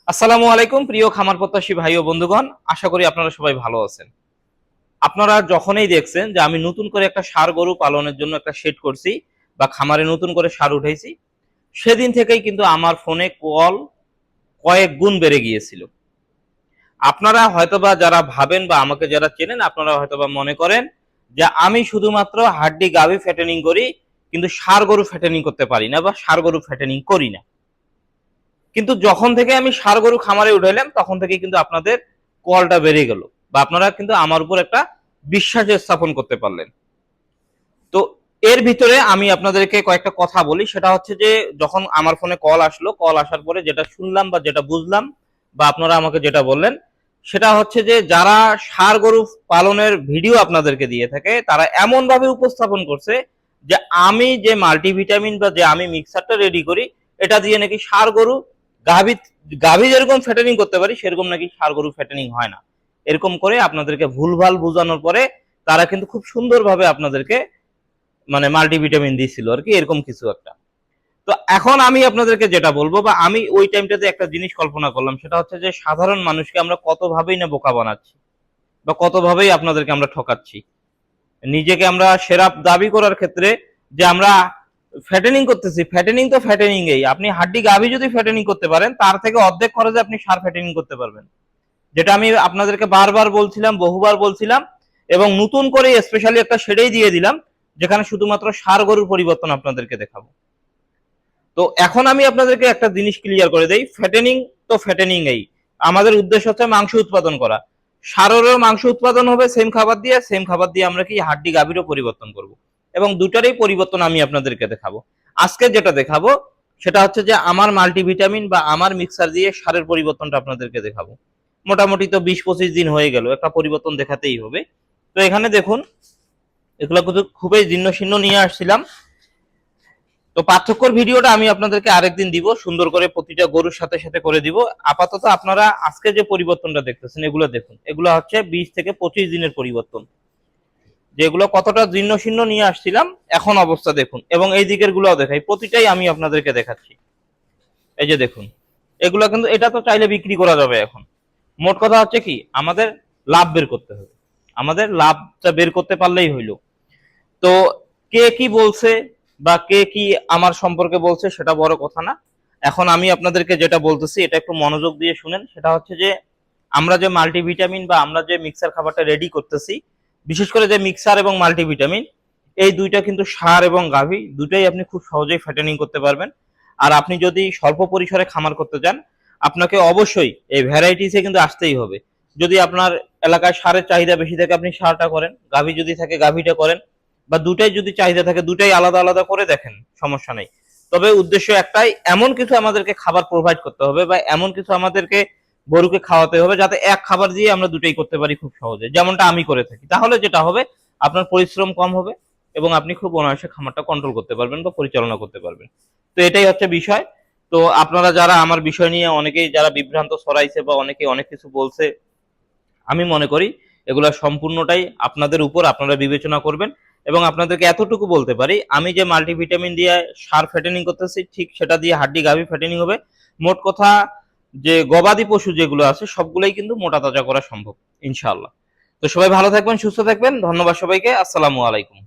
আসসালামু আলাইকুম প্রিয় খামার প্রত্যাশী ভাই ও বন্ধুগণ, আশা করি আপনারা সবাই ভালো আছেন। আপনারা যখনই দেখছেন যে আমি নতুন করে একটা ষাঁড় গরু পালনের জন্য একটা শেড করছি বা খামারে নতুন করে ষাঁড় উঠাইছি, সেদিন থেকেই কিন্তু আমার ফোনে কল কয়েক গুণ বেড়ে গিয়েছিল। আপনারা হয়তোবা যারা ভাবেন বা আমাকে যারা চেনেন, আপনারা হয়তোবা মনে করেন যে আমি শুধুমাত্র হাড্ডি গাভী ফ্যাটেনিং করি, কিন্তু ষাঁড় গরু ফ্যাটেনিং করতে পারি না বা ষাঁড় গরু ফ্যাটেনিং করি না। কিন্তু যখন থেকে আমি ষাঁড় গরু খামারে উঠাইলাম তখন থেকে কিন্তু আপনাদের কলটা বেড়ে গেল বা আপনারা কিন্তু আমার উপর একটা বিশ্বাস স্থাপন করতে পারলেন। তো এর ভিতরে আমি আপনাদেরকে কয়েকটা কথা বলি, সেটা হচ্ছে যে যখন আমার ফোনে কল আসলো, কল আসার পরে যেটা শুনলাম বা যেটা বুঝলাম বা আপনারা আমাকে যেটা বললেন, সেটা হচ্ছে যে যারা ষাঁড় গরু পালনের ভিডিও আপনাদেরকে দিয়ে থাকে তারা এমন ভাবে উপস্থাপন করছে যে আমি যে মাল্টিভিটামিন বা যে আমি মিক্সারটা রেডি করি এটা দিয়ে নাকি ষাঁড় গরু গাভী গাভী যেরকম ফ্যাটেনিং করতে পারি সেরকম নাকি ষাঁড় গরু ফ্যাটেনিং হয় না। এরকম করে আপনাদেরকে ভুলভাল বোঝানোর পরে তারা কিন্তু খুব সুন্দরভাবে আপনাদেরকে মানে মাল্টিভিটামিন দিছিল আর কি, এরকম কিছু একটা। তো এখন আমি আপনাদেরকে যেটা বলবো বা আমি ওই টাইমটাতে একটা জিনিস কল্পনা করলাম, সেটা হচ্ছে যে সাধারণ মানুষকে আমরা কতভাবেই না বোকা বানাচ্ছি বা কতভাবেই আপনাদেরকে আমরা ঠকাচ্ছি। নিজেকে আমরা সেরা দাবি করার ক্ষেত্রে যে আমরা ফ্যাটেনিং করতেছি, ফ্যাটেনিং তো ফ্যাটেনিং এই, আপনি হাড্ডি গাভী যদি ফ্যাটেনিং করতে পারেন তার থেকে অর্ধেক খরচে আপনি সার ফ্যাটেনিং করতে পারবেন, যেটা আমি আপনাদেরকে বারবার বলছিলাম, বহুবার বলছিলাম, এবং নতুন করে স্পেশালি একটা সেটাই দিয়ে দিলাম যেখানে শুধুমাত্র ষাঁড় গরুর পরিবর্তন আপনাদেরকে দেখাবো। তো এখন আমি আপনাদেরকে একটা জিনিস ক্লিয়ার করে দেই, ফ্যাটেনিং তো ফ্যাটেনিং এই, আমাদের উদ্দেশ্য হচ্ছে মাংস উৎপাদন করা। ষাঁড়েরও মাংস উৎপাদন হবে সেম খাবার দিয়ে, সেম খাবার দিয়ে আমরা কি হাড্ডি গাভীরও পরিবর্তন করব, এবং দুটারই পরিবর্তন আমি আপনাদেরকে দেখাবো। আজকে যেটা দেখাবো সেটা হচ্ছে যে আমার মাল্টিভিটামিন বা আমার মিক্সার দিয়ে সারের পরিবর্তনটা আপনাদেরকে দেখাবো। মোটামুটি তো 20-25 দিন হয়ে গেল, একটা পরিবর্তন দেখাতেই হবে। তো এখানে দেখুন, এগুলো কিন্তু খুবই জীর্ণ শীর্ণ নিয়ে আসছিলাম। তো পার্থক্যর ভিডিওটা আমি আপনাদেরকে আরেকদিন দিব, সুন্দর করে প্রতিটা গরুর সাথে সাথে করে দিব। আপাতত আপনারা আজকে যে পরিবর্তনটা দেখতেছেন এগুলো দেখুন, এগুলো হচ্ছে 20 থেকে 25 দিনের পরিবর্তন, যেগুলো কতটা জীর্ণ শীর্ণ নিয়ে আসছিলাম এখন অবস্থা দেখুন, এবং এই দিকের গুলোও দেখাই, প্রতিটাই আমি আপনাদেরকে দেখাচ্ছি। এই যে দেখুন, এগুলো কিন্তু এটা তো চাইলে বিক্রি করা যাবে এখন। মোট কথা হচ্ছে কি, আমাদের লাভ বের করতে হবে, আমাদের লাভটা বের করতে পারলেই হইলো। তো কে কি বলছে বা কে কি আমার সম্পর্কে বলছে সেটা বড় কথা না। এখন আমি আপনাদেরকে যেটা বলতেছি এটা একটু মনোযোগ দিয়ে শুনেন। সেটা হচ্ছে যে আমরা যে মাল্টিভিটামিন বা আমরা যে মিক্সার খাবারটা রেডি করতেছি, বিশেষ করে যে মিক্সার এবং মাল্টিভিটামিন, এই দুইটা কিন্তু ষাঁড় এবং গাভী দুটাই আপনি খুব সহজেই ফ্যাটেনিং করতে পারবেন। আর আপনি যদি স্বল্প পরিসরে খামার করতে চান, আপনাকে অবশ্যই এই ভ্যারাইটিসে কিন্তু আসতেই হবে। যদি আপনার এলাকায় ষাঁড়ের চাহিদা বেশি থাকে আপনি ষাঁড়টা করেন, গাভী যদি থাকে গাভীটা করেন, বা দুটাই যদি চাহিদা থাকে দুটাই আলাদা আলাদা করে দেখেন, সমস্যা নেই। তবে উদ্দেশ্য একটাই, এমন কিছু আমাদেরকে খাবার প্রোভাইড করতে হবে বা এমন কিছু আমাদেরকে গরুকে খাওয়াতে হবে যাতে এক খাবার দিয়ে আমরা দুটাই করতে পারি খুব সহজে, যেমনটা আমি করে থাকি। তাহলে যেটা হবে, আপনার পরিশ্রম কম হবে এবং আপনি খুব অনায়াসে খামারটা কন্ট্রোল করতে পারবেন বা পরিচালনা করতে পারবেন। তো এটাই হচ্ছে বিষয়। তো আপনারা যারা আমার বিষয় নিয়ে অনেকেই যারা বিভ্রান্ত ছড়াইছে বা অনেকে অনেক কিছু বলছে, আমি মনে করি এগুলা সম্পূর্ণটাই আপনাদের উপর, আপনারা বিবেচনা করবেন। এবং আপনাদেরকে এতটুকু বলতে পারি, আমি যে মাল্টিভিটামিন দিয়ে সার ফ্যাটেনিং করতেছি ঠিক সেটা দিয়ে হাড্ডি গাভী ফ্যাটেনিং হবে। মোট কথা, যে গবাদি পশু যেগুলো আছে সবগুলোই কিন্তু মোটা তাজা করা সম্ভব ইনশাআল্লাহ। তো সবাই ভালো থাকবেন, সুস্থ থাকবেন, ধন্যবাদ সবাইকে, আসসালামু আলাইকুম।